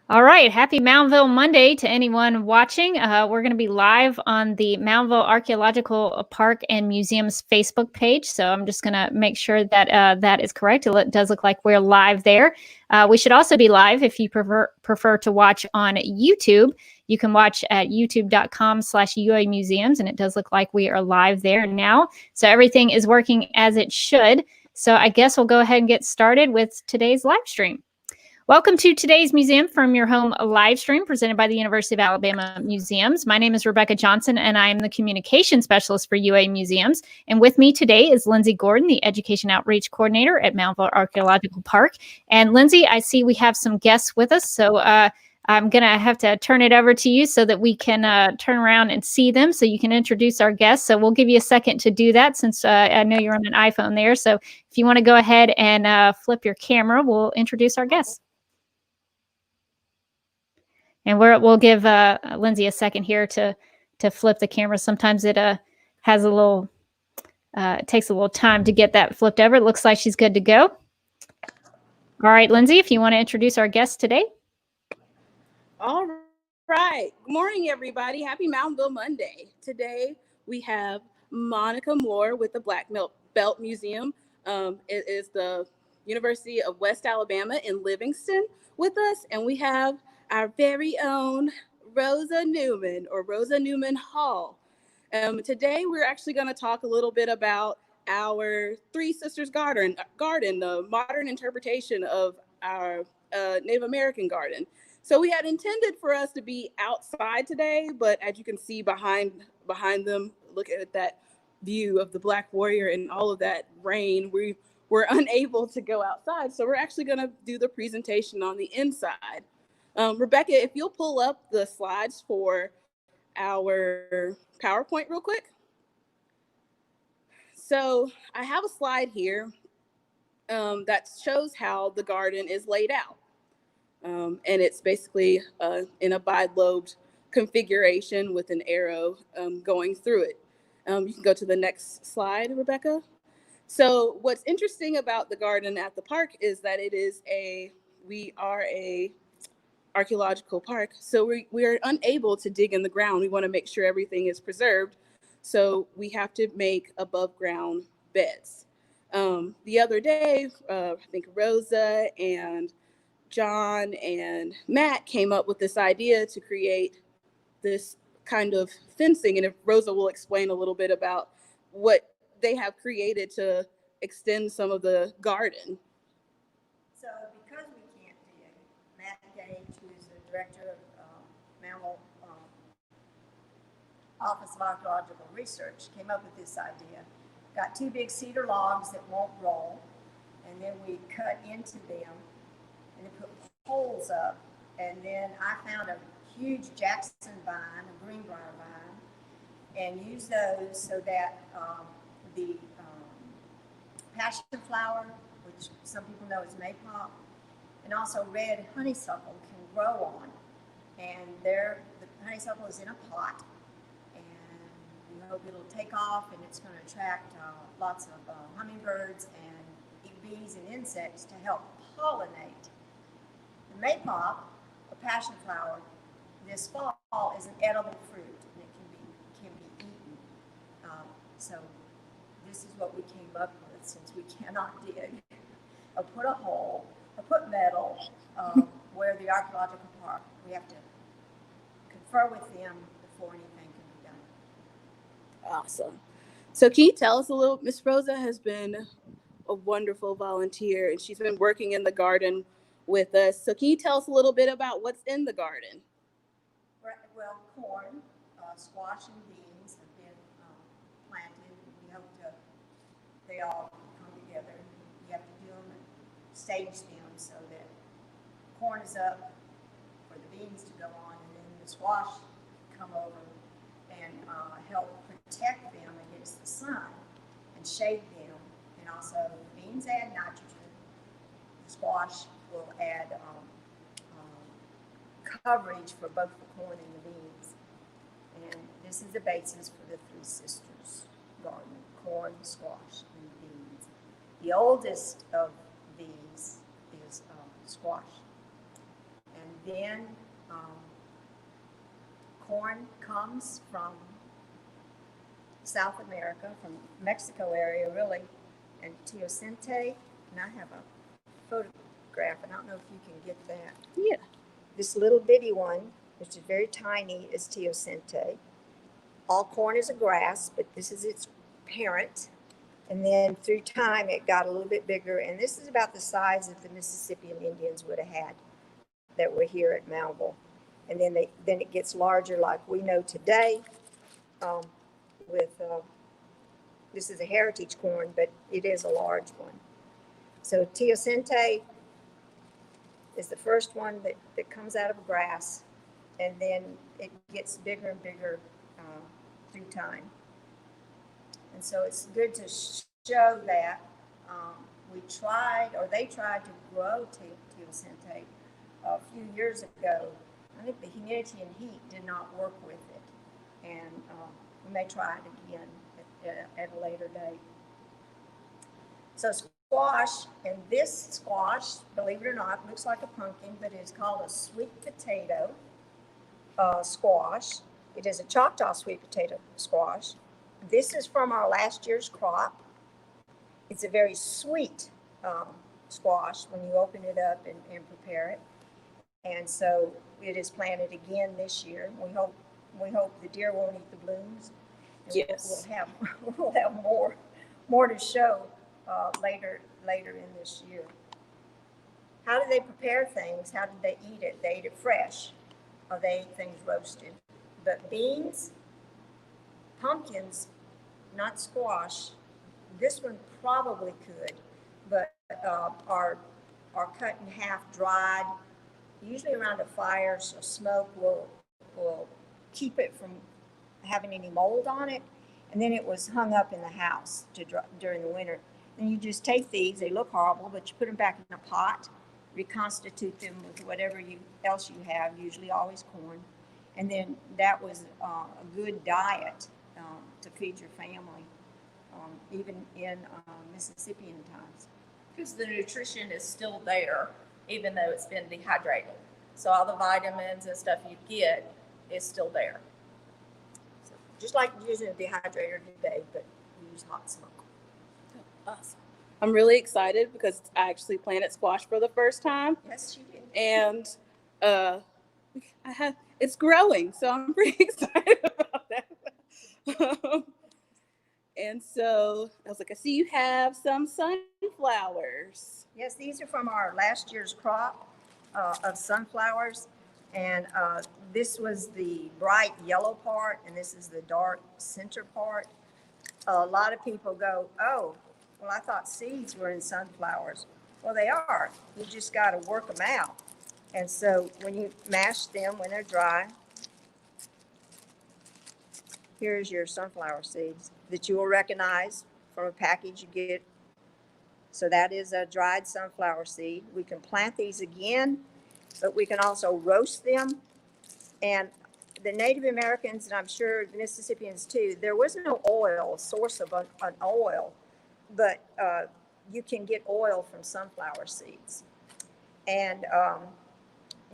All right. Happy Moundville Monday to anyone watching. We're going to be live on the Moundville Archaeological Park and Museum's Facebook page. So I'm just going to make sure that that is correct. It does look like we're live there. We should also be live if you prefer to watch on YouTube. You can watch at youtube.com/UA Museums, and it does look like we are live there now. So everything is working as it should. So I guess we'll go ahead and get started with today's live stream. Welcome to today's Museum from Your Home live stream presented by the University of Alabama Museums. My name is Rebecca Johnson, and I am the Communication Specialist for UA Museums. And with me today is Lindsay Gordon, the Education Outreach Coordinator at Moundville Archaeological Park. And Lindsay, I see we have some guests with us, so I'm going to have to turn it over to you so that we can turn around and see them so you can introduce our guests. So we'll give you a second to do that since I know you're on an iPhone there. So if you want to go ahead and flip your camera, we'll introduce our guests. And we'll give Lindsay a second here to flip the camera. Sometimes it has a little, it takes a little time to get that flipped over. It looks like she's good to go. All right, Lindsay, if you want to introduce our guest today. All right. Good morning, everybody. Happy Moundville Monday. Today we have Monica Moore with the Black Belt Museum. It is the University of West Alabama in Livingston with us, and we have our very own Rosa Newman, or Rosa Newman Hall. Today we're actually going to talk a little bit about our Three Sisters Garden, the modern interpretation of our Native American garden. So we had intended for us to be outside today, but as you can see behind them, look at that view of the Black Warrior and all of that rain, we were unable to go outside. So we're actually going to do the presentation on the inside. Rebecca, if you'll pull up the slides for our PowerPoint real quick. So I have a slide here that shows how the garden is laid out. And it's basically in a bi-lobed configuration with an arrow going through it. You can go to the next slide, Rebecca. So what's interesting about the garden at the park is that we are a archaeological park, so we are unable to dig in the ground. We want to make sure everything is preserved, so we have to make above ground beds. The other day, I think Rosa and John and Matt came up with this idea to create this kind of fencing, and if Rosa will explain a little bit about what they have created to extend some of the garden. So because we can't dig, Matt Gage, who's the director of Moundville Office of Archaeological Research, came up with this idea. Got two big cedar logs that won't roll, and then we cut into them and put holes up, and then I found a huge Jackson vine, a greenbrier vine, and used those so that the passion flower, which some people know as maypop, and also red honeysuckle can grow on. And the honeysuckle is in a pot, and we hope it'll take off, and it's going to attract lots of hummingbirds and bees and insects to help pollinate. The maypop, a passion flower, this fall is an edible fruit, and it can be eaten. So this is what we came up with, since we cannot dig or put a hole or put metal where the archaeological park, we have to confer with them before anything can be done. Awesome. So can you tell us a little? Miss Rosa has been a wonderful volunteer, and she's been working in the garden with us. So can you tell us a little bit about what's in the garden? Well, corn, squash, and beans have been planted. We hope they all come together. You have to do them and stage them so that corn is up for the beans to go on, and then the squash come over and help protect them against the sun and shade them. And also, the beans add nitrogen. The squash will add coverage for both the corn and the beans. And this is the basis for the Three Sisters garden: corn, squash, and beans. The oldest of these is squash. And then corn comes from South America, from Mexico area really, and teosinte. And I have a photograph, and I don't know if you can get that. Yeah. This little bitty one, which is very tiny, is teosinte. All corn is a grass, but this is its parent. And then through time, it got a little bit bigger. And this is about the size that the Mississippian Indians would have had that were here at Moundville. And then it gets larger like we know today this is a heritage corn, but it is a large one. So teosinte is the first one that comes out of grass, and then it gets bigger and bigger through time. And so it's good to show that they tried to grow teosinte a few years ago. I think the humidity and heat did not work with it, and we may try it again at a later date. So squash, and this squash, believe it or not, looks like a pumpkin, but it's called a sweet potato squash. It is a Choctaw sweet potato squash. This is from our last year's crop. It's a very sweet squash when you open it up and prepare it. And so it is planted again this year. We hope the deer won't eat the blooms. And Yes. we'll have more to show later in this year. How do they prepare things? How did they eat it? They eat it fresh, or they ate things roasted. But beans, pumpkins, not squash. This one probably could, but are cut in half, dried, usually around a fire, so smoke will keep it from having any mold on it. And then it was hung up in the house to dry during the winter. Then you just take these; they look horrible, but you put them back in a pot, reconstitute them with whatever else you have, usually always corn. And then that was a good diet to feed your family, even in Mississippian times. Because the nutrition is still there, even though it's been dehydrated. So all the vitamins and stuff you get is still there. So just like using a dehydrator today, but we use hot smoke. Awesome. I'm really excited because I actually planted squash for the first time. Yes, you did. And it's growing, so I'm pretty excited about that. And so I was like, I see you have some sunflowers. Yes, these are from our last year's crop of sunflowers. And this was the bright yellow part, and this is the dark center part. A lot of people go, oh, well, I thought seeds were in sunflowers. Well, they are. You just got to work them out. And so when you mash them, when they're dry, here's your sunflower seeds that you will recognize from a package you get. So that is a dried sunflower seed. We can plant these again, but we can also roast them. And the Native Americans, and I'm sure the Mississippians too, there was no source of an oil, but you can get oil from sunflower seeds. And,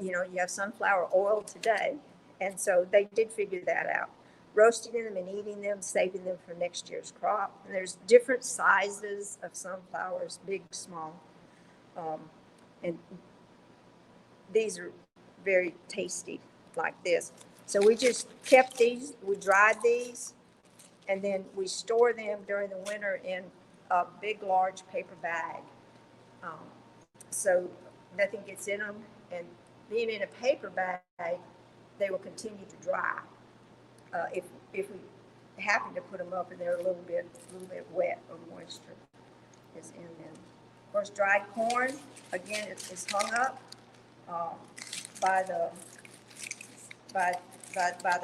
you have sunflower oil today. And so they did figure that out. Roasting them and eating them, saving them for next year's crop. And there's different sizes of sunflowers, big, small. And these are very tasty like this. So we just kept these, we dried these, and then we store them during the winter in a big, large paper bag. So nothing gets in them, and being in a paper bag, they will continue to dry. If we happen to put them up and they're a little bit wet or moisture is in them. Of course, dried corn, again, it's hung up by the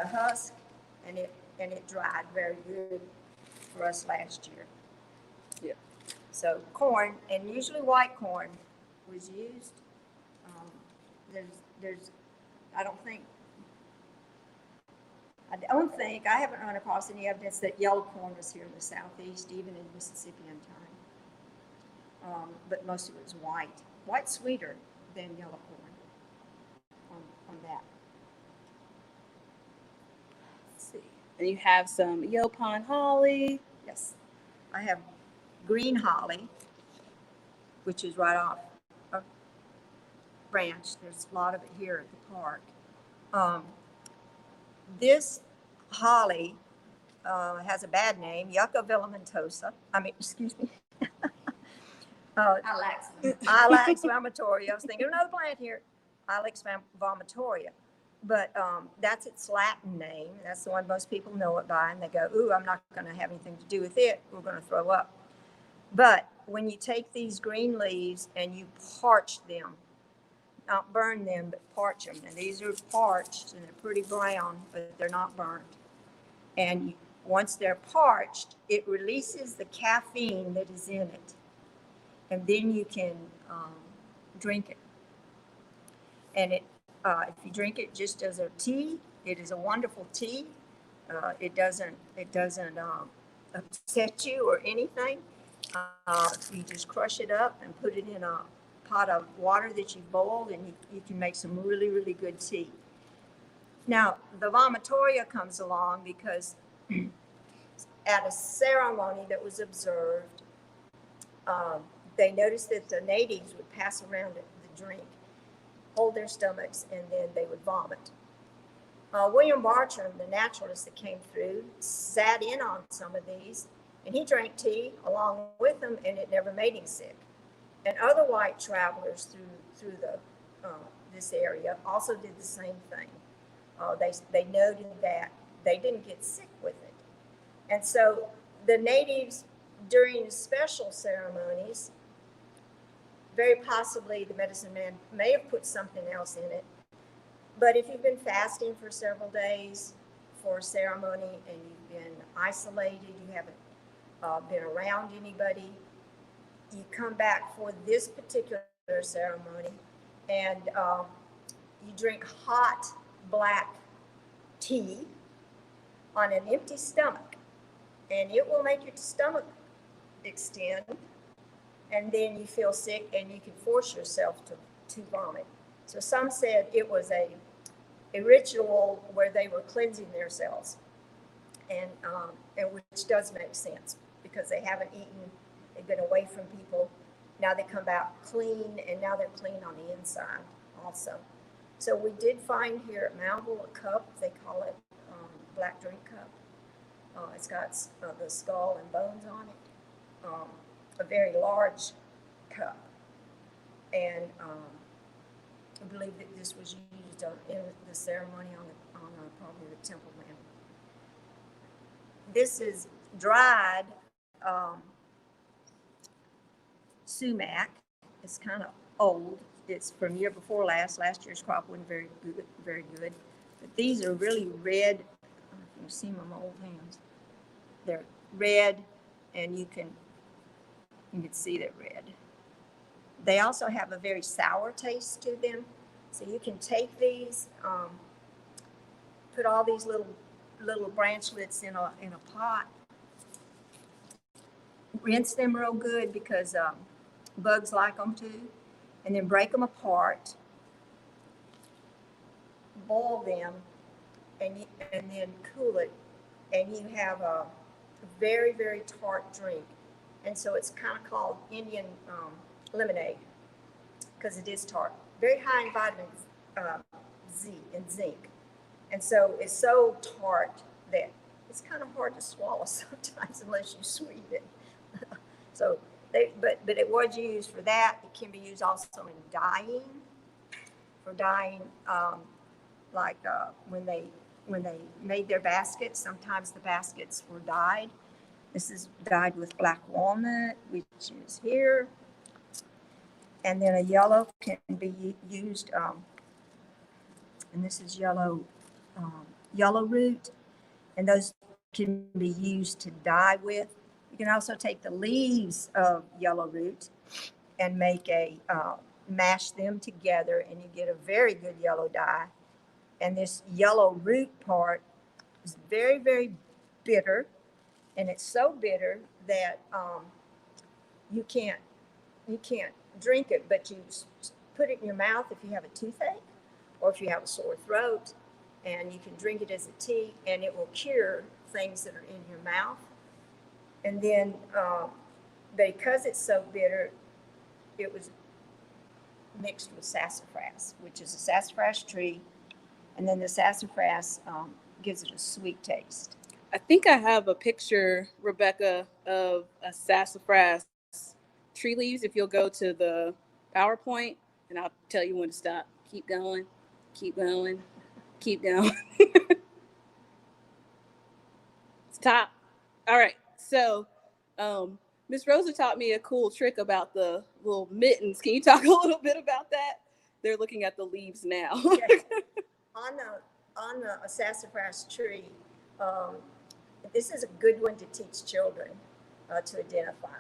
husk, and it dried very good for us last year. Yeah. So corn, and usually white corn was used. I haven't run across any evidence that yellow corn was here in the Southeast, even in Mississippian time. But most of it was white. White's sweeter than yellow corn. And you have some Yopon holly. Yes. I have green holly, which is right off a branch. There's a lot of it here at the park. This holly has a bad name, Yucca villamentosa. Excuse me. Ilex vomitoria. I was thinking of another plant here, Ilex vomitoria. But that's its Latin name. That's the one most people know it by, and they go, ooh, I'm not going to have anything to do with it. We're going to throw up. But when you take these green leaves and you parch them, not burn them, but parch them. And these are parched, and they're pretty brown, but they're not burnt. And once they're parched, it releases the caffeine that is in it. And then you can drink it. And if you drink it just as a tea, it is a wonderful tea. It doesn't upset you or anything. You just crush it up and put it in a pot of water that you boiled, and you can make some really, really good tea. Now, the vomitoria comes along because at a ceremony that was observed, they noticed that the natives would pass around the drink, hold their stomachs, and then they would vomit. William Bartram, the naturalist that came through, sat in on some of these, and he drank tea along with them, and it never made him sick. And other white travelers through this area also did the same thing. They noted that they didn't get sick with it. And so the natives, during special ceremonies, very possibly the medicine man may have put something else in it. But if you've been fasting for several days for a ceremony and you've been isolated, you haven't been around anybody, you come back for this particular ceremony and you drink hot black tea on an empty stomach, and it will make your stomach extend, and then you feel sick and you can force yourself to vomit. So some said it was a ritual where they were cleansing themselves, and which does make sense because they haven't eaten, they've been away from people. Now they come back clean, and now they're clean on the inside also. So we did find here at Moundville a cup, they call it black drink cup. It's got the skull and bones on it, a very large cup. And I believe that this was used in the ceremony on probably the Temple Mount. This is dried sumac. It's kind of old. It's from year before last. Last year's crop wasn't very good. But these are really red. I don't know if you can see my old hands. They're red, and you can see they're red. They also have a very sour taste to them. So you can take these, put all these little branchlets in a pot, rinse them real good because bugs like them too, and then break them apart, boil them, and then cool it, and you have a very, very tart drink. And so it's kind of called Indian lemonade because it is tart, very high in vitamin Z and zinc. And so it's so tart that it's kind of hard to swallow sometimes unless you sweeten it. So but it was used for that. It can be used also in dyeing, for dyeing, when they made their baskets, sometimes the baskets were dyed. This is dyed with black walnut, which is here. And then a yellow can be used, and this is yellow root, and those can be used to dye with. You can also take the leaves of yellow root and make mash them together, and you get a very good yellow dye. And this yellow root part is very, very bitter, and it's so bitter that you can't drink it, but you put it in your mouth if you have a toothache or if you have a sore throat, and you can drink it as a tea, and it will cure things that are in your mouth. And then because it's so bitter, it was mixed with sassafras, which is a sassafras tree, and then the sassafras gives it a sweet taste. I think I have a picture, Rebecca, of a sassafras tree leaves. If you'll go to the PowerPoint, and I'll tell you when to stop. Keep going, keep going, keep going. Stop. All right. So, Miss Rosa taught me a cool trick about the little mittens. Can you talk a little bit about that? They're looking at the leaves now. Yes. On the sassafras tree, this is a good one to teach children to identify.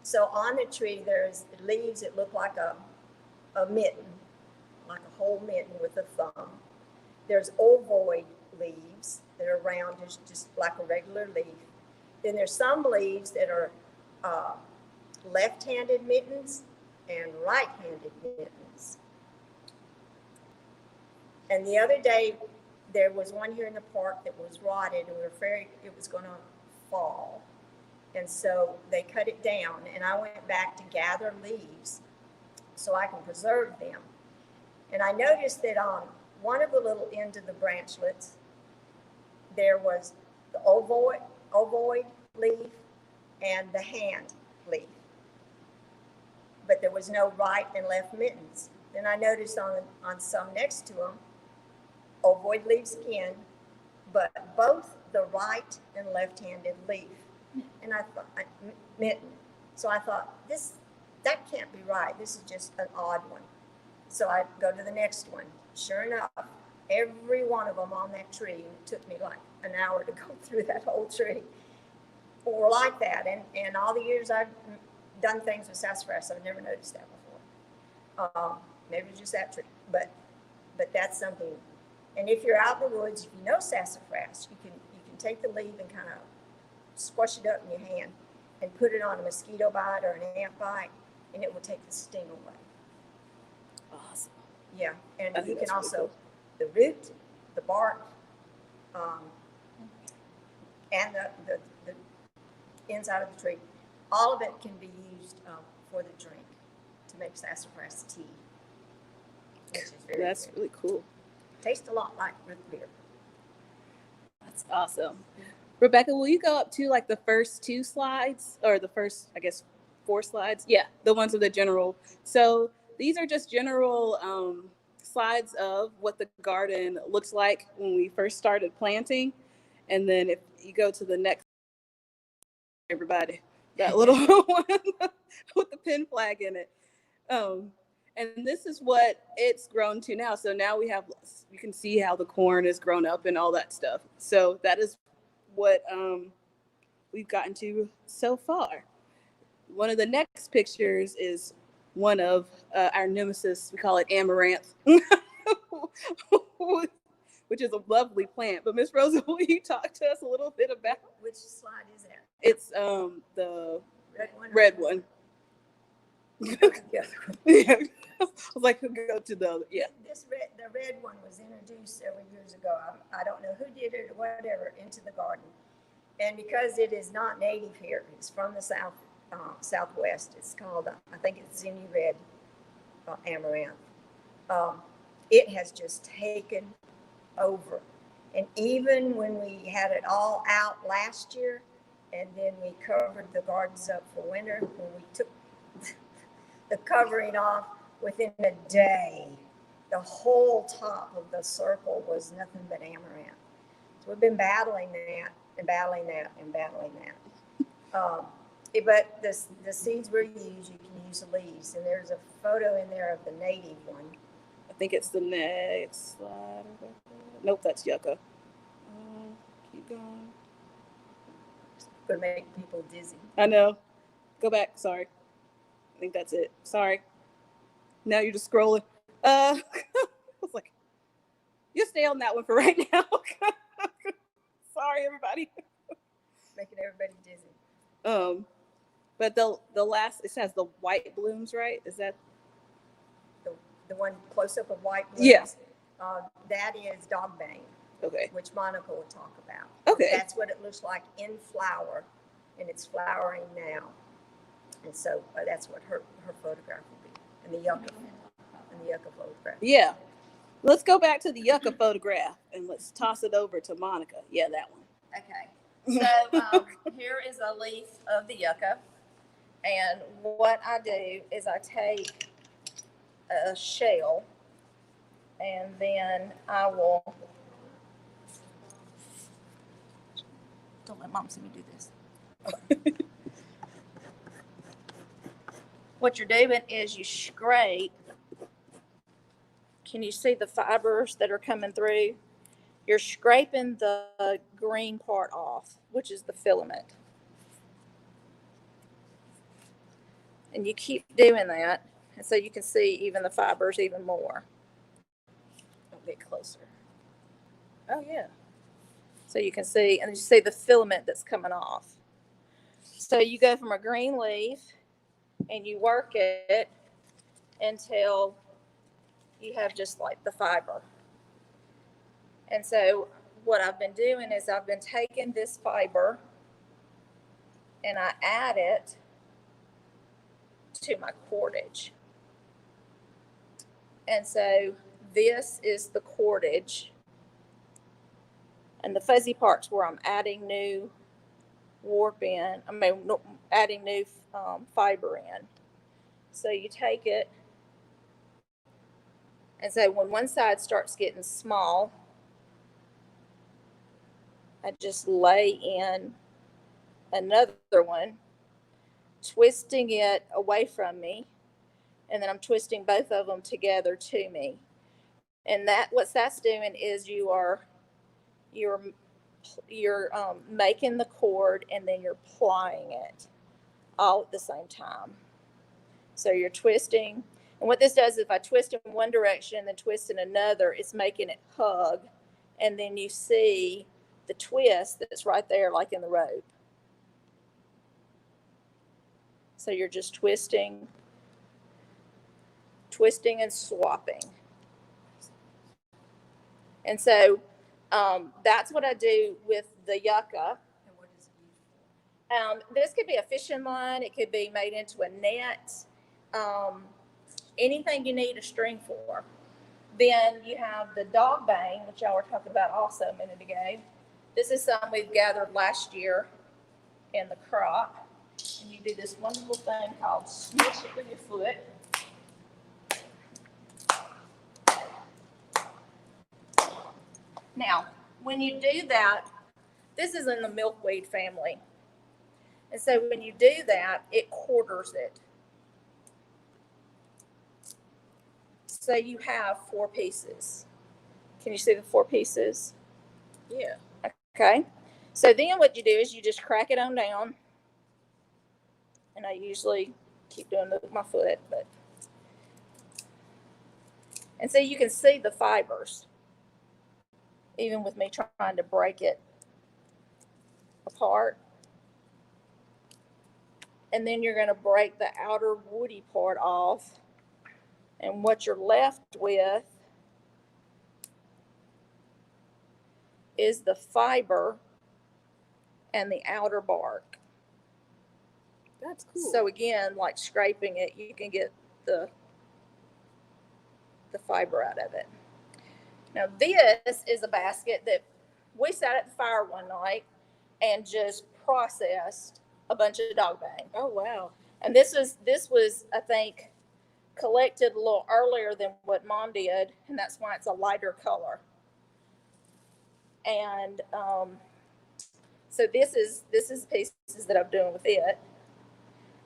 So on the tree, there's leaves that look like a mitten, like a whole mitten with a thumb. There's ovoid leaves that are round, just like a regular leaf. Then there's some leaves that are left-handed mittens and right-handed mittens. And the other day, there was one here in the park that was rotted, and we were afraid it was going to fall. And so they cut it down, and I went back to gather leaves so I can preserve them. And I noticed that on one of the little ends of the branchlets, there was the ovoid leaf and the hand leaf. But there was no right and left mittens. Then I noticed on some next to them, ovoid leaves again, but both the right and left-handed leaf. And I thought, mitten. So I thought, that can't be right. This is just an odd one. So I go to the next one. Sure enough, every one of them on that tree, and it took me like an hour to go through that whole tree, were like that. And all the years I've done things with sassafras, I've never noticed that before. Maybe just that tree, but that's something. And if you're out in the woods, if you know sassafras, you can take the leaf and kind of squash it up in your hand and put it on a mosquito bite or an ant bite, and it will take the sting away. Awesome. Yeah, and I you think can that's also, really the root, the bark, and the inside of the tree, all of it can be used for the drink to make sassafras tea, which is very That's good. really cool. Tastes a lot like root beer. That's awesome. Rebecca, will you go up to like the first 2 slides, or the first, I guess, 4 slides? Yeah, the ones with the general. So these are just general slides of what the garden looks like when we first started planting. And then if you go to the next, everybody, that little one with the pin flag in it. And this is what it's grown to now. So now we have, you can see how the corn is grown up and all that stuff. So that is what we've gotten to so far. One of the next pictures is one of our nemesis. We call it amaranth, which is a lovely plant. But Miss Rosa, will you talk to us a little bit about? Which slide is that? It's the Red one? red one. Yeah. Yeah. I was like, go to the other. Yeah. The red one was introduced several years ago. I don't know who did it or whatever into the garden. And because it is not native here, it's from the southwest. It's called, I think it's Zinni red amaranth. It has just taken over. And even when we had it all out last year, and then we covered the gardens up for winter, when we took the covering off, within a day, the whole top of the circle was nothing but amaranth. So we've been battling that and battling that and battling that. But the seeds we use, you can use the leaves. And there's a photo in there of the native one. I think it's the next slide. Nope, that's yucca. Keep going. It's going to make people dizzy. I know. Go back. Sorry. I think that's it. Sorry. Now you're just scrolling. I was like, you stay on that one for right now. Sorry, everybody. Making everybody dizzy. But the last, it says the white blooms, right? Is that the one close up of white blooms? Yes. That is dog bane. Okay. which Monica will talk about. Okay. That's what it looks like in flower, and it's flowering now. And so that's what her photograph will be, and the yucca photograph. Yeah. Let's go back to the yucca photograph and let's toss it over to Monica. Yeah, that one. Okay. So here is a leaf of the yucca. And what I do is I take a shell and then I will, don't let mom see me do this. What you're doing is you scrape. Can you see the fibers that are coming through? You're scraping the green part off, which is the filament. And you keep doing that, and so you can see even the fibers even more. I'll get closer. Oh, yeah. So you can see, and you see the filament that's coming off. So you go from a green leaf and you work it until you have just like the fiber. And so what I've been doing is I've been taking this fiber and I add it to my cordage. And so this is the cordage. And the fuzzy part's where I'm adding new warp in, adding new fiber in. So you take it, and so when one side starts getting small, I just lay in another one, twisting it away from me, and then I'm twisting both of them together to me. And what that's doing is you're making the cord and then you're plying it all at the same time. So you're twisting, and what this does is if I twist in one direction and then twist in another, it's making it hug, and then you see the twist that's right there like in the rope. So you're just twisting and swapping. And so that's what I do with the yucca. And what is it used for? This could be a fishing line. It could be made into a net. Anything you need a string for. Then you have the dog bane, which y'all were talking about also a minute ago. This is something we've gathered last year in the crop. And you do this wonderful thing called smush it with your foot. Now, when you do that, this is in the milkweed family. And so when you do that, it quarters it. So you have 4 pieces. Can you see the 4 pieces? Yeah. Okay. So then what you do is you just crack it on down. And I usually keep doing it with my foot, and so you can see the fibers, even with me trying to break it apart. And then you're going to break the outer woody part off. And what you're left with is the fiber and the outer bark. That's cool. So again, like scraping it, you can get the fiber out of it. Now this is a basket that we sat at the fire one night and just processed a bunch of dog bane. Oh, wow. And this was I think collected a little earlier than what Mom did, and that's why it's a lighter color. And so this is pieces that I'm doing with it.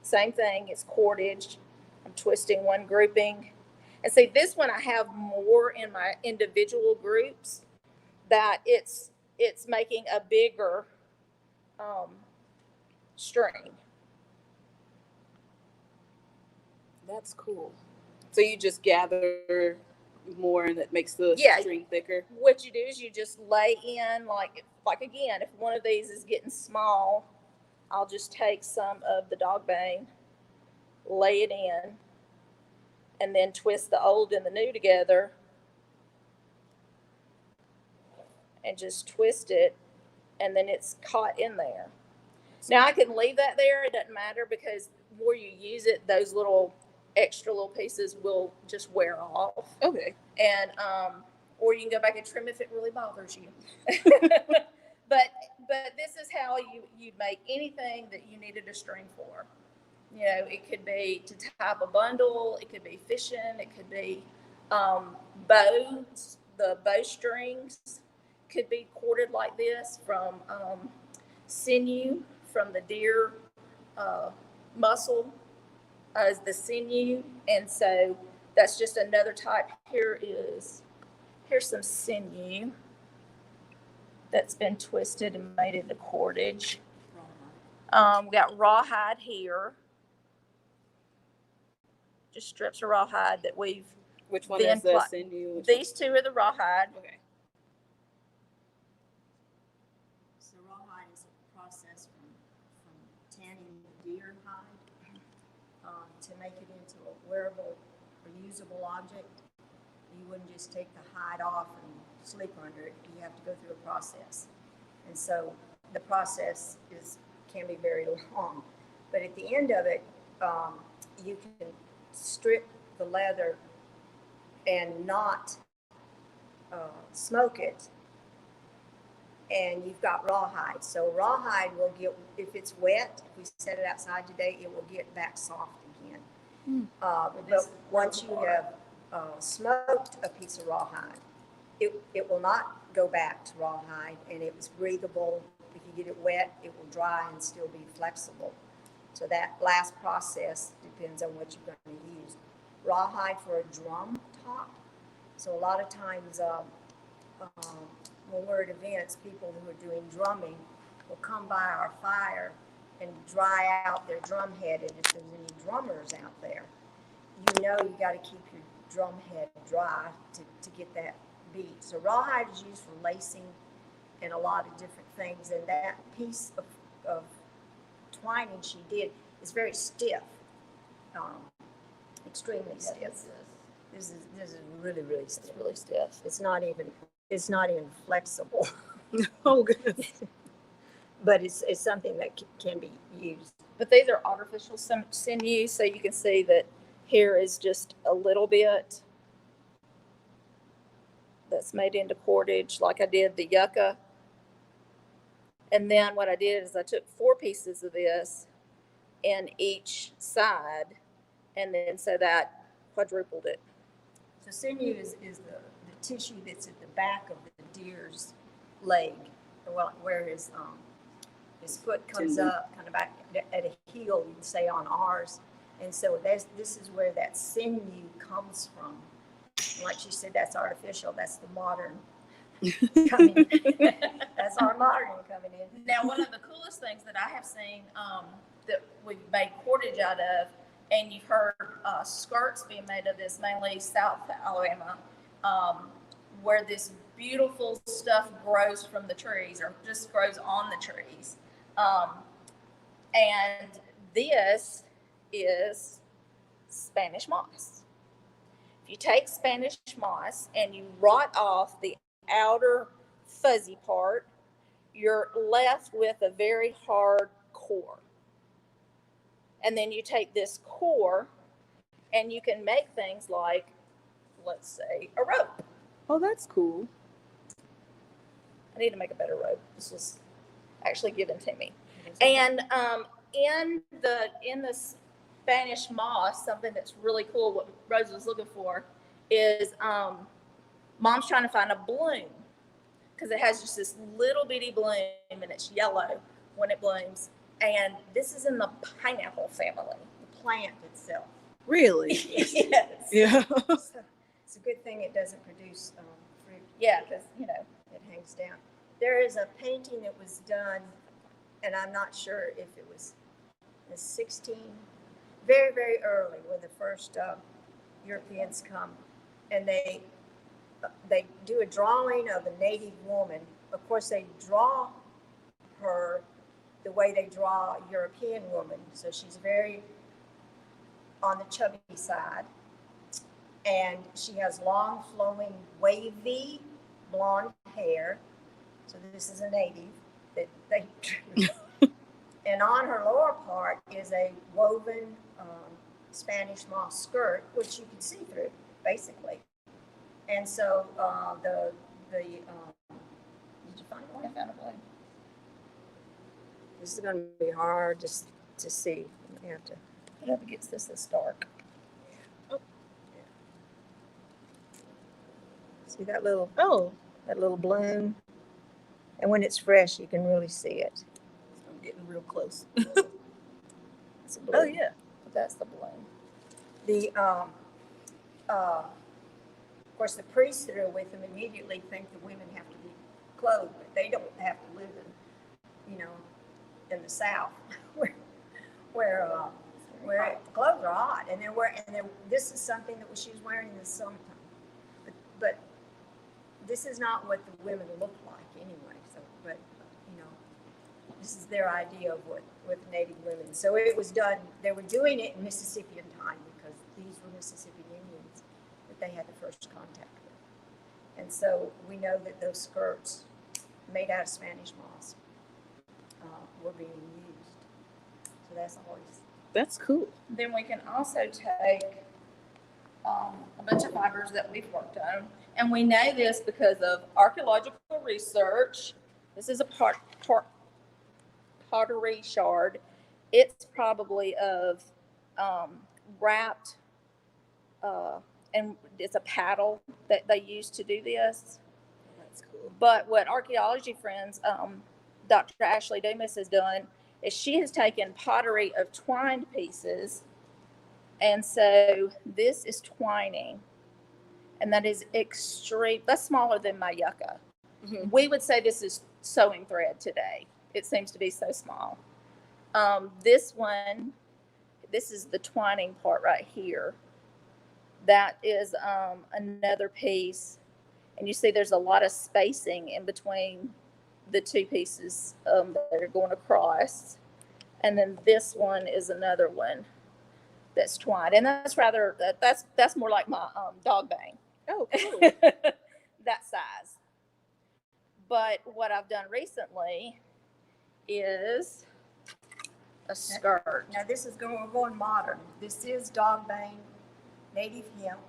Same thing, it's cordage. I'm twisting one grouping. And see, this one I have more in my individual groups, that it's making a bigger string. That's cool. So you just gather more and it makes the string thicker? What you do is you just lay in, like again, if one of these is getting small, I'll just take some of the dog bane, lay it in, and then twist the old and the new together. and just twist it, and then it's caught in there. Now I can leave that there, it doesn't matter, because where you use it, those little extra little pieces will just wear off. Okay. And or you can go back and trim if it really bothers you. but this is how you make anything that you needed a string for. You know, it could be to tie up a bundle, it could be fishing, it could be bows. The bowstrings could be corded like this from sinew, from the deer muscle as the sinew. And so that's just another type. Here's some sinew that's been twisted and made into cordage. We got rawhide here. Just strips of rawhide that we've. Which one is the sinew? These two are the rawhide. Okay. So rawhide is a process from tanning the deer hide to make it into a wearable or usable object. You wouldn't just take the hide off and sleep under it. You have to go through a process. And so the process can be very long. But at the end of it, you can strip the leather and not smoke it. And you've got rawhide. So rawhide will get, if it's wet, if we set it outside today, it will get back soft again. But once you have smoked a piece of rawhide, it will not go back to rawhide, and it was breathable. If you get it wet, it will dry and still be flexible. So that last process depends on what you're going to use. Rawhide for a drum top. So a lot of times when we're at events, people who are doing drumming will come by our fire and dry out their drum head. And if there's any drummers out there, you know you got to keep your drum head dry to get that beat. So rawhide is used for lacing and a lot of different things. And that piece of twining she did is very stiff, extremely stiff. This is really, really stiff. It's really stiff. It's not even flexible. Oh goodness. But it's something that can be used. But these are artificial sinew, so you can see that here is just a little bit that's made into cordage, like I did the yucca. And then what I did is I took 4 pieces of this in each side, and then so that quadrupled it. So sinew is the tissue that's at the back of the deer's leg, where his foot comes up, kind of back at a heel, you'd say on ours. And so this is where that sinew comes from. And like she said, that's artificial. That's the modern coming. That's our modern coming in. Now, one of the coolest things that I have seen that we've made cordage out of, and you've heard skirts being made of this, mainly South Alabama, where this beautiful stuff grows from the trees or just grows on the trees. And this is Spanish moss. If you take Spanish moss and you rot off the outer fuzzy part, you're left with a very hard core. And then you take this core and you can make things like, let's say, a rope. Oh, that's cool. I need to make a better rope. This was actually given to me. And in the Spanish moss, something that's really cool, what Rosa was looking for, is Mom's trying to find a bloom, because it has just this little bitty bloom and it's yellow when it blooms. And this is in the pineapple family. The plant itself. Really? Yes. Yeah. So it's a good thing it doesn't produce fruit. Yeah, because, it hangs down. There is a painting that was done, and I'm not sure if it was the 16, very, very early when the first Europeans come, and they do a drawing of a native woman. Of course, they draw her the way they draw a European woman. So she's very on the chubby side, and she has long, flowing, wavy blonde hair, So this is a native that they drew. And on her lower part is a woven Spanish moss skirt, which you can see through, basically. And so did you find one? I found a blue. This is going to be hard just to see. You have to Put it up against this dark. see that little Oh, bloom. And when it's fresh, you can really see it. I'm getting real close. It's a bloom. Oh yeah. That's the bloom. The of course, the priests that are with them immediately think the women have to be clothed, but they don't have to live in, in the South, where clothes are hot, and this is something that she was wearing in the summertime, but this is not what the women look like anyway. So, but this is their idea of what the Native women. So it was done. They were doing it in Mississippian time because these were Mississippi Indians that they had the first contact with, and so we know that those skirts made out of Spanish moss were being used. So That's cool. Then we can also take a bunch of fibers that we've worked on. And we know this because of archaeological research. This is a pottery shard. It's probably of wrapped, and it's a paddle that they use to do this. That's cool. But what archaeology friends, Dr. Ashley Dumas has done is she has taken pottery of twined pieces. And so this is twining. And that is extreme. That's smaller than my yucca. Mm-hmm. We would say this is sewing thread today. It seems to be so small. This one, this is the twining part right here. That is another piece. And you see there's a lot of spacing in between the two pieces that are going across. And then this one is another one that's twined. And that's more like my dog bang. Oh, cool. That size. But what I've done recently is a skirt. Now we're going modern. This is dog bane, native hemp,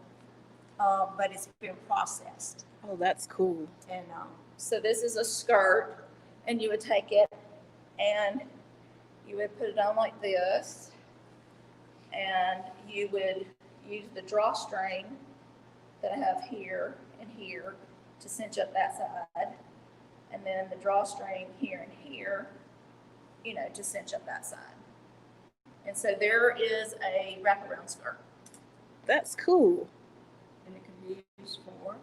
but it's been processed. Oh, that's cool. And So this is a skirt, and you would take it and you would put it on like this, and you would use the drawstring that I have here and here to cinch up that side, and then the drawstring here and here, to cinch up that side. And so there is a wraparound skirt. That's cool. and it can be used for.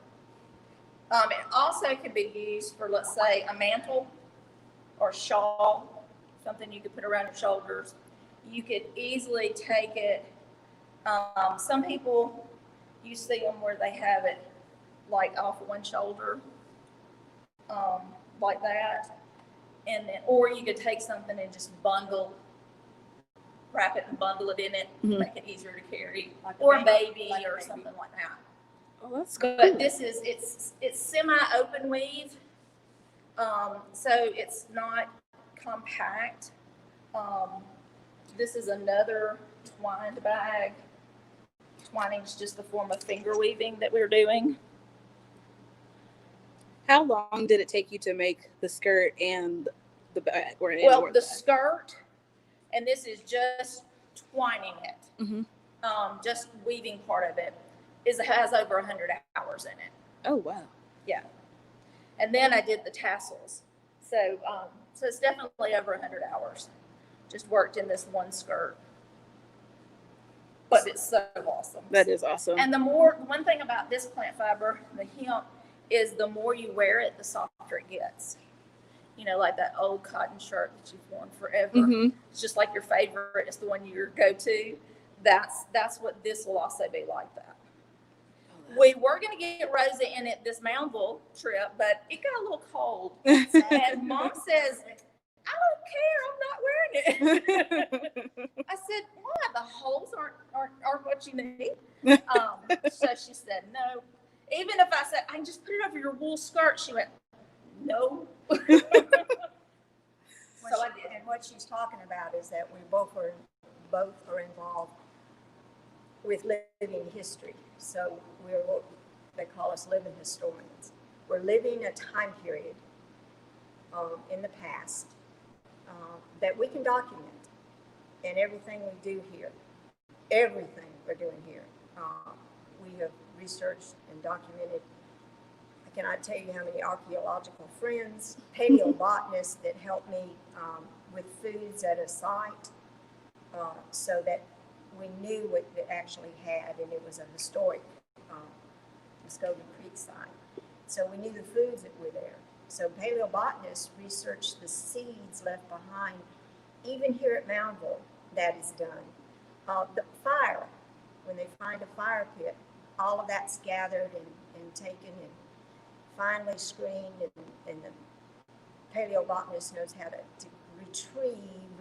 It also could be used for, let's say, a mantle or shawl, something you could put around your shoulders. You could easily take it. Some people, you see them where they have it like off one shoulder, like that. And then, or you could take something and just wrap it and bundle it in it, Mhm. make it easier to carry, Like or a baby, baby like a or baby. something like that. Oh, that's cool. But this is, it's semi-open weave, so it's not compact. This is another twined bag. Twining is just the form of finger weaving that we're doing. How long did it take you to make the skirt and the bag? Well, the skirt, and this is just twining it, Mhm. just weaving part of it, has over 100 hours in it. Oh, wow. Yeah. And then I did the tassels. So it's definitely over 100 hours. Just worked in this one skirt. But it's so awesome. That is awesome. And one thing about this plant fiber, the hemp, is the more you wear it, the softer it gets. You know, like that old cotton shirt that you've worn forever. Mhm. It's just like your favorite. It's the one you go to. That's what this will also be like that. We were going to get Rosa in it this Moundville trip, but it got a little cold. And Mom says, I don't care. I'm not wearing it. I said, why? The holes aren't what you need. So she said, no. Even if I said, I can just put it over your wool skirt, she went, no. So I did. And what she's talking about is that we both are involved with living history. So we're what they call us living historians. We're living a time period in the past that we can document. And everything we do here, everything we're doing here, we have researched and documented. I cannot tell you how many archaeological friends, paleobotanists that helped me with foods at a site so that we knew what it actually had, and it was a historic Muskogee Creek site. So we knew the foods that were there. So paleobotanists researched the seeds left behind. Even here at Moundville, that is done. The fire, when they find a fire pit, all of that's gathered and taken and finally screened, and the paleobotanist knows how to retrieve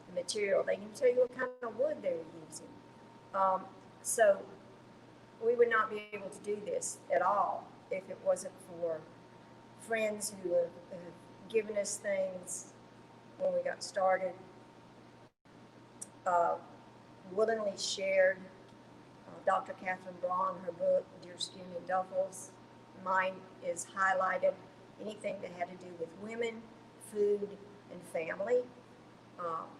the material. They can tell you what kind of wood they're using. So we would not be able to do this at all if it wasn't for friends who have given us things when we got started, willingly shared. Dr. Catherine Braun, her book, Deerskin and Duffels. Mine is highlighted anything that had to do with women, food, and family.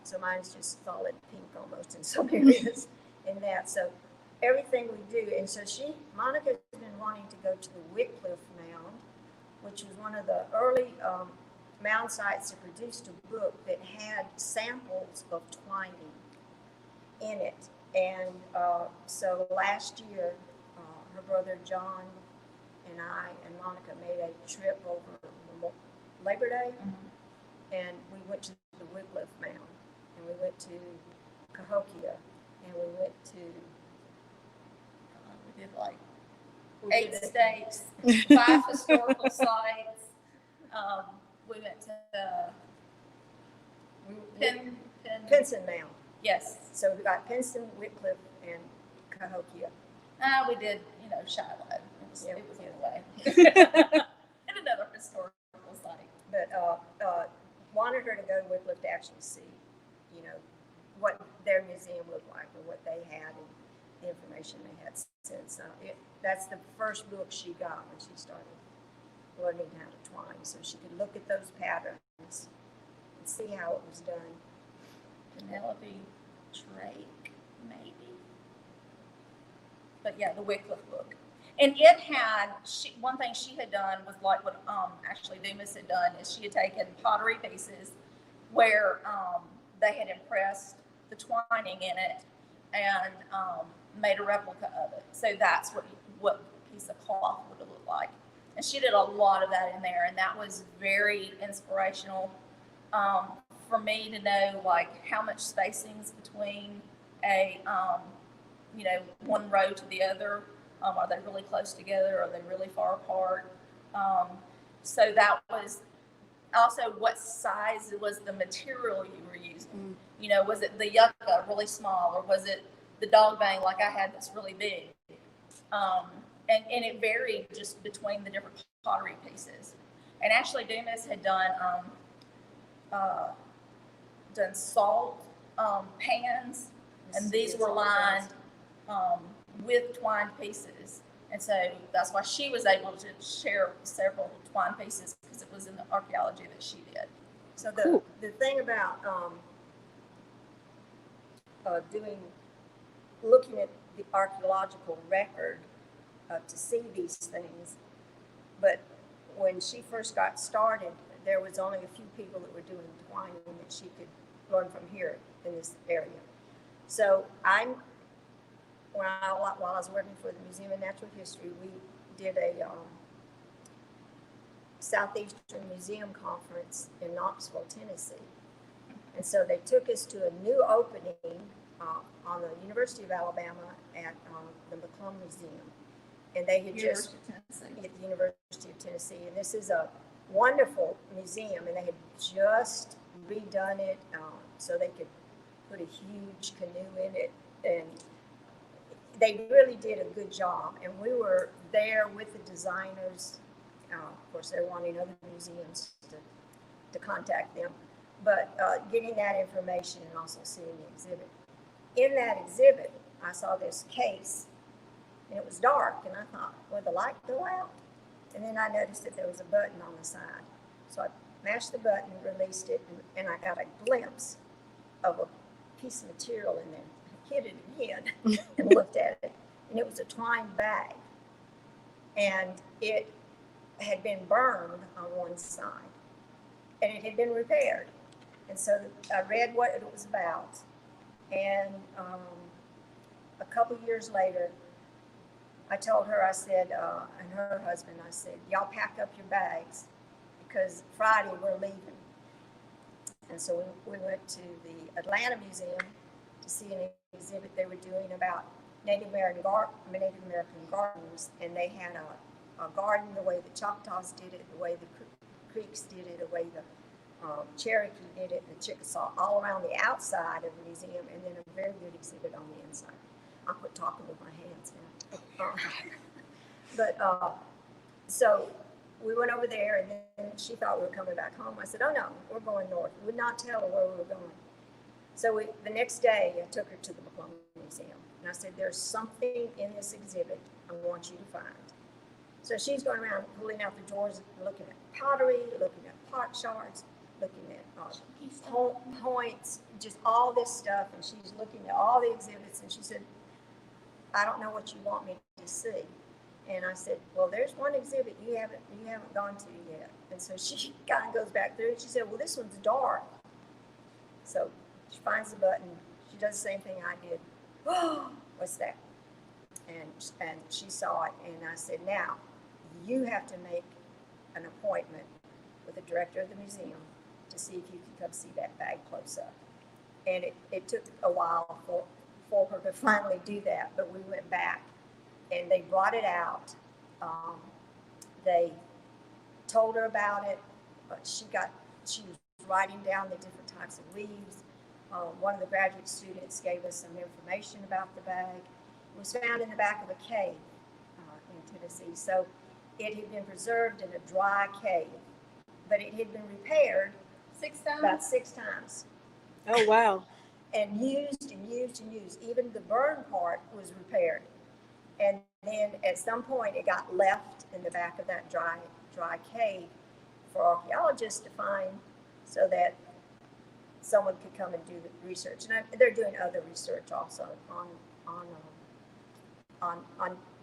So mine's just solid pink almost in some areas in that. So everything we do, and so Monica's been wanting to go to the Wycliffe Mound, which was one of the early mound sites that produced a book that had samples of twining in it. And so last year, her brother John and I and Monica made a trip over Labor Day, and we went to the Wycliffe Mound, and we went to Cahokia, and we went to, We did like 8 states, 5 historical sites. We went to Pinson Mound. Yes. So we got Pinson, Wycliffe, and Cahokia. We did, Shiloh. It was in a way. And another historical site. But wanted her to go to Wycliffe to actually see, what their museum looked like and what they had and the information they had since. That's the first book she got when she started learning how to twine, so she could look at those patterns and see how it was done. Penelope Drake, maybe. But yeah, the Wycliffe book. And it had, one thing she had done was like what actually Dumas had done, is she had taken pottery pieces where they had impressed the twining in it and made a replica of it. So that's what piece of cloth would have looked like. And she did a lot of that in there, and that was very inspirational for me to know like how much spacing's between a one row to the other. Are they really close together? Are they really far apart? So that was also what size was the material you were using. Was it the yucca really small, or was it the dog bang like I had that's really big? And it varied just between the different pottery pieces. And actually Dumas had done salt pans, and these were lined with twined pieces. And so that's why she was able to share several twined pieces, because it was in the archaeology that she did. So the thing about looking at the archaeological record to see these things, but when she first got started, there was only a few people that were doing twining that she could learn from here in this area. So while I was working for the Museum of Natural History, we did a Southeastern Museum conference in Knoxville, Tennessee. And so they took us to a new opening on the University of Alabama at the McClung Museum. And they had just at the University of Tennessee. And this is a wonderful museum, and they had just redone it so they could put a huge canoe in it. And they really did a good job. And we were there with the designers Of course, they're wanting other museums to contact them, but getting that information and also seeing the exhibit. In that exhibit, I saw this case, and it was dark, and I thought, will the light go out? And then I noticed that there was a button on the side. So I mashed the button, released it, and I got a glimpse of a piece of material in there. I hid it again and looked at it, and it was a twine bag. And it had been burned on one side, and it had been repaired. And so I read what it was about, and a couple years later, I told her, I said, and her husband, I said, y'all pack up your bags because Friday we're leaving. And so we went to the Atlanta Museum to see an exhibit they were doing about Native American gardens, and they had a garden the way the Choctaws did it, the way the Creeks did it, the way the Cherokee did it, and the Chickasaw, all around the outside of the museum, and then a very good exhibit on the inside. I'll quit talking with my hands now. So we went over there, and then she thought we were coming back home. I said, oh no, we're going north. We would not tell her where we were going. So the next day, I took her to the McClung Museum, and I said, there's something in this exhibit I want you to find. So she's going around pulling out the drawers, looking at pottery, looking at pot shards, looking at points, just all this stuff, and she's looking at all the exhibits, and she said, I don't know what you want me to see. And I said, well, there's one exhibit you haven't gone to yet. And so she kind of goes back through, and she said, well, this one's dark. So she finds the button. She does the same thing I did. Oh, what's that? And she saw it, and I said, now, you have to make an appointment with the director of the museum to see if you can come see that bag close up. And it took a while for her to finally do that, but we went back, and they brought it out. They told her about it, but she was writing down the different types of leaves. One of the graduate students gave us some information about the bag. It was found in the back of a cave in Tennessee. So it had been preserved in a dry cave, but it had been repaired 6 times? About 6 times. Oh, wow. And used and used and used. Even the burn part was repaired. And then at some point it got left in the back of that dry cave for archaeologists to find, so that someone could come and do the research. And they're doing other research also on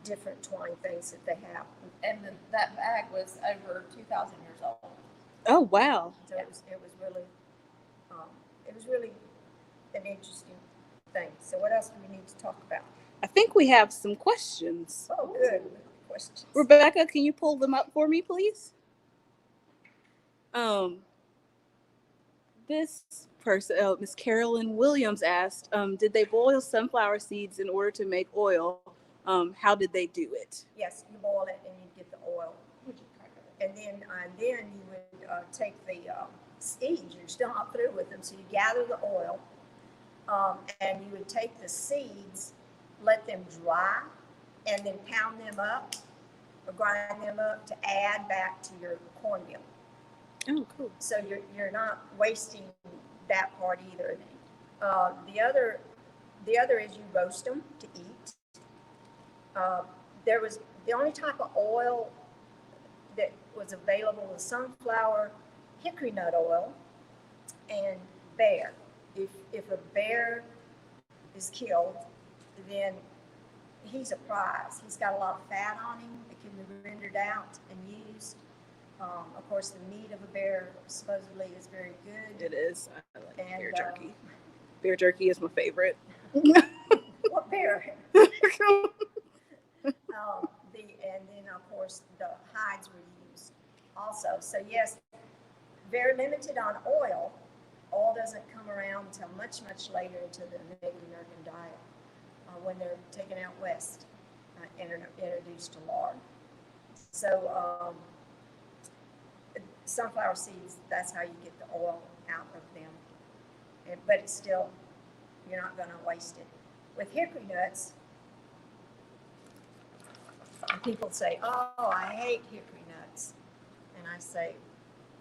different twine things that they have. And that bag was over 2,000 years old. Oh, wow. So it was really an interesting thing. So what else do we need to talk about? I think we have some questions. Oh, good questions. Rebecca, can you pull them up for me, please? This person, Miss Carolyn Williams, asked, did they boil sunflower seeds in order to make oil? How did they do it? Yes, you boil it and you get the oil. And then you would take the seeds. You're still not through with them, so you gather the oil, and you would take the seeds, let them dry, and then pound them up or grind them up to add back to your cornmeal. Oh, cool. So you're not wasting that part either. The other is you roast them to eat. There was the only type of oil that was available was sunflower, hickory nut oil, and bear. If a bear is killed, then he's a prize. He's got a lot of fat on him that can be rendered out and used. Of course, the meat of a bear supposedly is very good. It is. I like And, bear jerky. Bear jerky is my favorite. What bear? And then of course the hides were used also. So yes, very limited on oil. Oil doesn't come around until much later into the Native American diet when they're taken out west, introduced to lard. So sunflower seeds, that's how you get the oil out of them. But it's still, you're not going to waste it. With hickory nuts, people say, oh, I hate hickory nut. nuts? And I say,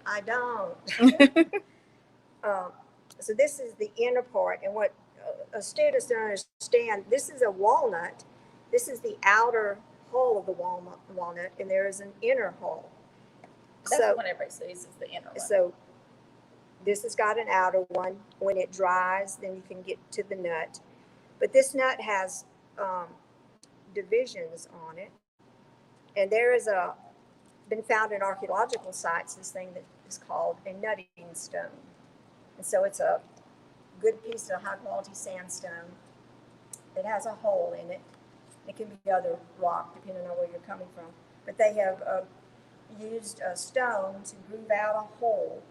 I don't. So this is the inner part, and what students don't understand, this is a walnut. This is the outer hull of the walnut, and there is an inner hull. That's So the one everybody sees is the inner one. so this has got an outer one. When it dries, then you can get to the nut. But this nut has divisions on it, and there is been found in archaeological sites this thing that is called a nutting stone. And so it's a good piece of high quality sandstone. It has a hole in it. It can be other rock depending on where you're coming from. But they have used a stone to groove out a hole.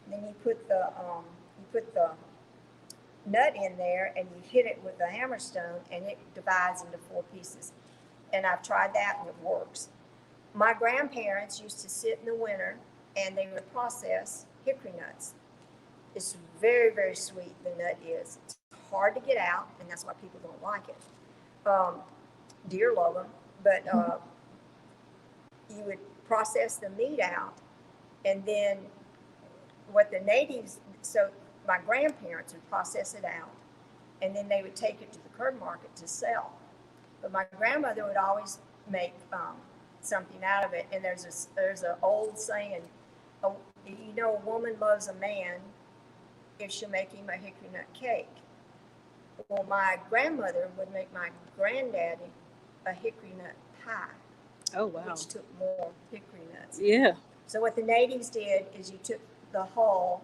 And then you put the nut in there and you hit it with a hammer stone and it divides into 4 pieces. And I've tried that and it works. My grandparents used to sit in the winter and they would process hickory nuts. It's very, very sweet, the nut is. It's hard to get out, and that's why people don't like it. Deer love them, but you would process the meat out, and then what the natives, so my grandparents would process it out, and then they would take it to the curb market to sell. But my grandmother would always make something out of it, and there's an old saying, a woman loves a man if she'll make him a hickory nut cake. Well, my grandmother would make my granddaddy a hickory nut pie. Oh, wow. Which took more hickory nuts. Yeah. So what the natives did is you took the hull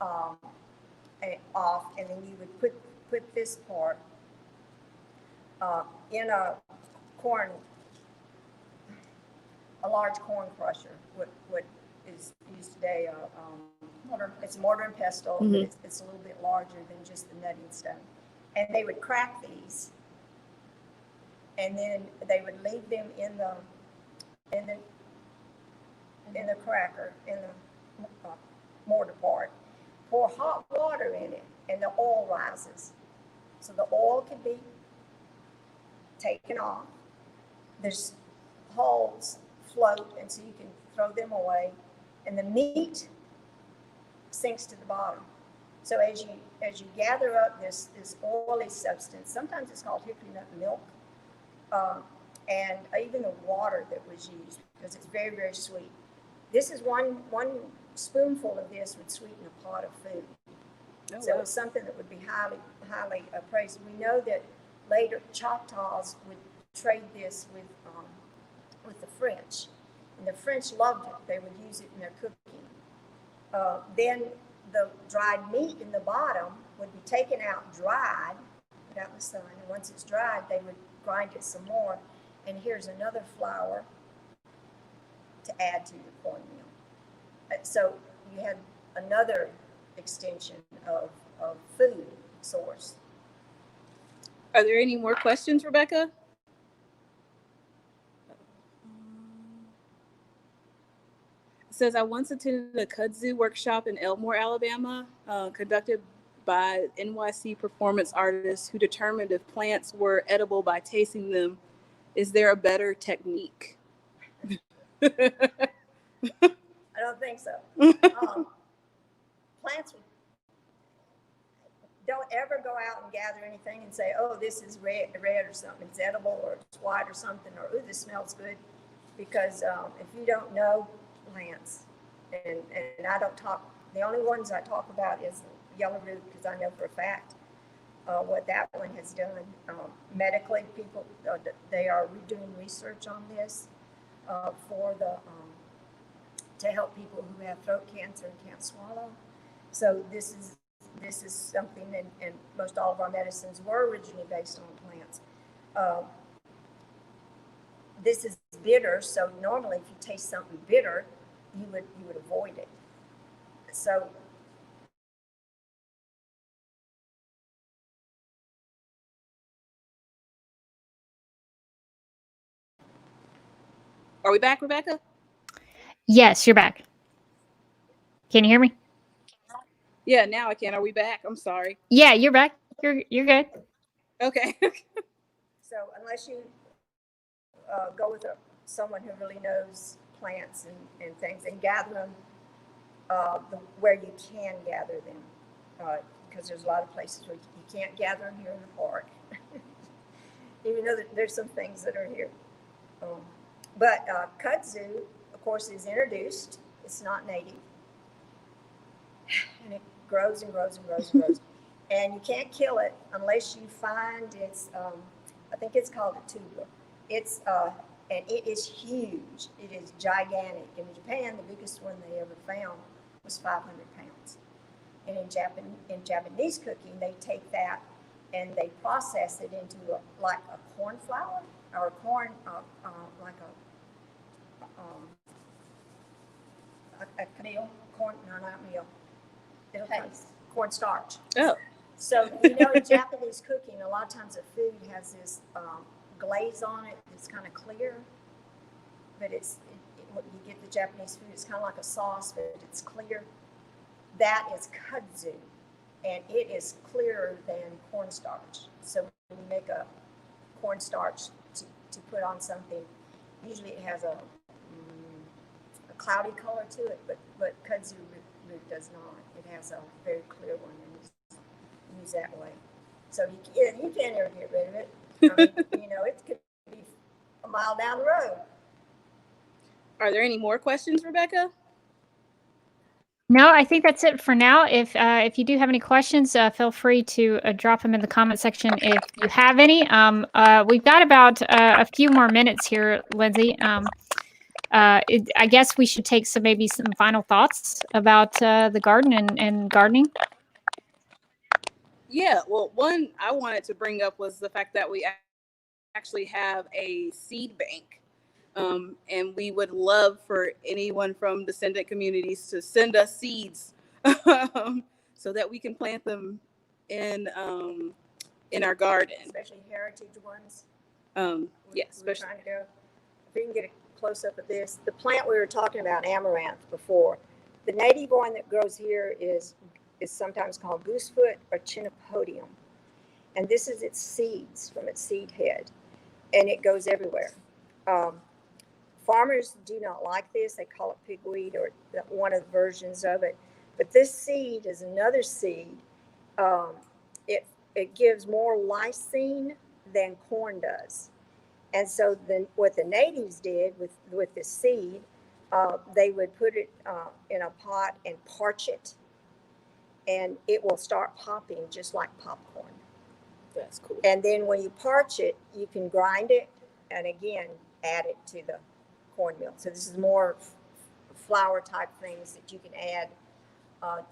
off, and then you would put this part in a large corn crusher. What is used today, it's mortar and pestle, Mm-hmm. but it's a little bit larger than just the nutting stone. And they would crack these, and then they would leave them in the cracker, in the mortar part. Pour hot water in it, and the oil rises. So the oil can be taken off. There's holes float, and so you can throw them away, and the meat sinks to the bottom. So as you gather up this oily substance, sometimes it's called hickory nut milk, and even the water that was used, because it's very, very sweet. This is one spoonful of this would sweeten a pot of food. Oh, So wow. it's something that would be highly, highly praised. We know that later Choctaws would trade this with the French, and the French loved it. They would use it in their cooking. Then the dried meat in the bottom would be taken out, dried, put out in the sun, and once it's dried, they would grind it some more. And here's another flour to add to your cornmeal. So you had another extension of food source. Are there any more questions, Rebecca? It says, I once attended a Kudzu workshop in Elmore, Alabama, conducted by NYC performance artists who determined if plants were edible by tasting them. Is there a better technique? I don't think so. Plants don't ever go out and gather anything and say, oh, this is red or something. It's edible, or it's white or something, or oh, this smells good. Because if you don't know plants, and I don't talk, the only ones I talk about is yellow root, because I know for a fact what that one has done. Medically, people, they are doing research on this to help people who have throat cancer and can't swallow. So this is something, and most all of our medicines were originally based on plants. This is bitter, so normally if you taste something bitter, you would avoid it. So Are we back, Rebecca? Yes, you're back. Can you hear me? Yeah, now I can. Are we back? I'm sorry. Yeah, you're back. You're good. Okay. unless you go with someone who really knows plants and things and gather them where you can gather them, because there's a lot of places where you can't gather them here in the park, even though there's some things that are here. But kudzu, of course, is introduced. It's not native. And it grows and grows and grows and grows. And you can't kill it unless you find its, I think it's called a tuber. It's, and it is huge. It is gigantic. In Japan, the biggest one they ever found was 500 pounds. And in Japanese cooking, they take that and they process it into like a corn flour or corn, like a meal, corn, no, not meal. It'll taste corn starch. Oh. So, you know, in Japanese cooking, a lot of times the food has this glaze on it. It's kind of clear, but when you get the Japanese food, it's kind of like a sauce, but it's clear. That is kudzu, and it is clearer than cornstarch. So when you make a cornstarch to put on something, usually it has a cloudy color to it, but kudzu root does not. It has a very clear one, and it's used that way. So you can't ever get rid of it. I mean, you know, it could be a mile down the road. Are there any more questions, Rebecca? No, I think that's it for now. If you do have any questions, feel free to drop them in the comment section if you have any. We've got about a few more minutes here, Lindsay. I guess we should take maybe some final thoughts about the garden and gardening. Yeah, well, one I wanted to bring up was the fact that we actually have a seed bank. And we would love for anyone from descendant communities to send us seeds so that we can plant them in our garden. Especially heritage ones. Yes, we're trying to go. If we can get a close up of this, the plant we were talking about, amaranth, before. The native one that grows here is sometimes called goosefoot or chenopodium, and this is its seeds from its seed head, and it goes everywhere. Farmers do not like this. They call it pigweed or one of the versions of it. But this seed is another seed. It gives more lysine than corn does. And so then what the natives did with this seed, they would put it in a pot and parch it, and it will start popping just like popcorn. That's cool. And then when you parch it, you can grind it and again add it to the cornmeal. So this is more flour type things that you can add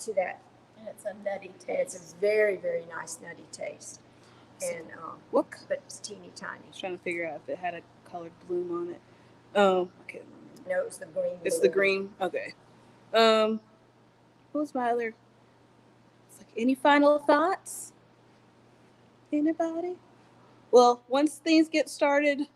to that. And it's a nutty taste. And it's a very, very nice nutty taste. And but it's teeny tiny. I was trying to figure out if it had a colored bloom on it. I can't remember. No, it's the green. It's the green. Okay. What was my other? It's like, any final thoughts? Anybody? Well, once things get started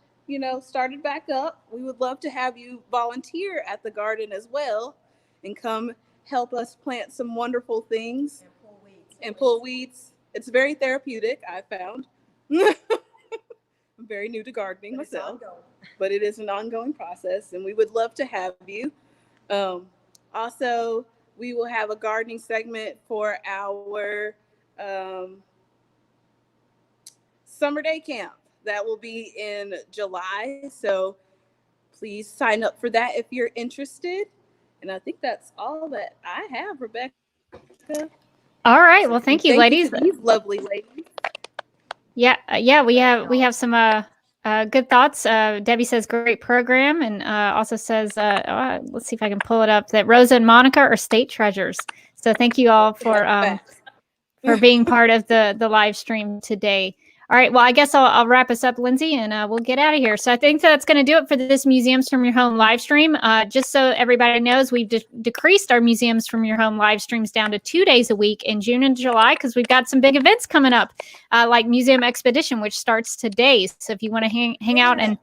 back up, we would love to have you volunteer at the garden as well and come help us plant some wonderful things and pull weeds. It's very therapeutic, I found. I'm very new to gardening myself, but it is an ongoing process, and we would love to have you. Also, we will have a gardening segment for our summer day camp. That will be in July, so please sign up for that if you're interested. And I think that's all that I have, Rebecca. All right. Well, thank you, ladies. These lovely ladies. Yeah. We have some good thoughts. Debbie says great program, and also says let's see if I can pull it up, that Rosa and Monica are state treasures. So thank you all for being part of the live stream today. All right. Well, I guess I'll wrap us up, Lindsay, and we'll get out of here. So I think that's going to do it for this Museums from Your Home live stream. Just so everybody knows, we've decreased our Museums from Your Home live streams down to 2 days a week in June and July because we've got some big events coming up, like Museum Expedition, which starts today. So if you want to hang out and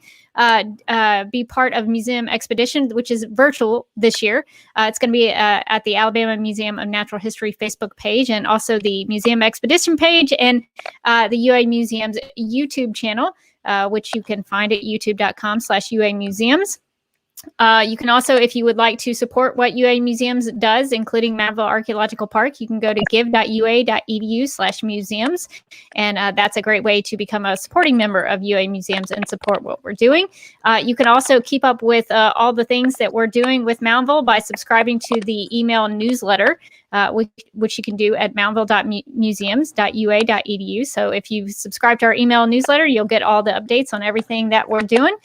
be part of Museum Expedition, which is virtual this year, it's going to be at the Alabama Museum of Natural History Facebook page, and also the Museum Expedition page, and the UA Museum's YouTube channel, which you can find at youtube.com/UA Museums. You can also, if you would like to support what UA Museums does, including Moundville Archaeological Park, you can go to give.ua.edu/museums. And that's a great way to become a supporting member of UA Museums and support what we're doing. You can also keep up with all the things that we're doing with Moundville by subscribing to the email newsletter, which you can do at moundville.museums.ua.edu. So if you subscribe to our email newsletter, you'll get all the updates on everything that we're doing.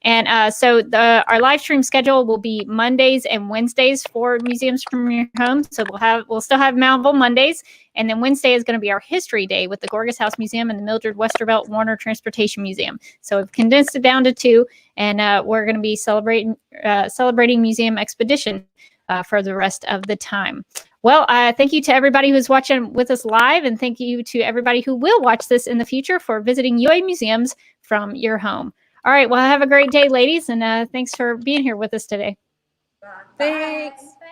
And so our live stream schedule will be Mondays and Wednesdays for Museums from Your Home. So we'll still have Moundville Mondays, and then Wednesday is going to be our History Day with the Gorgas House Museum and the Mildred Westervelt Warner Transportation Museum. So we've condensed it down to 2, and we're going to be celebrating Museum Expedition for the rest of the time. Well, thank you to everybody who's watching with us live, and thank you to everybody who will watch this in the future for visiting UA Museums from your home. All right. Well, have a great day, ladies. And thanks for being here with us today. Thanks.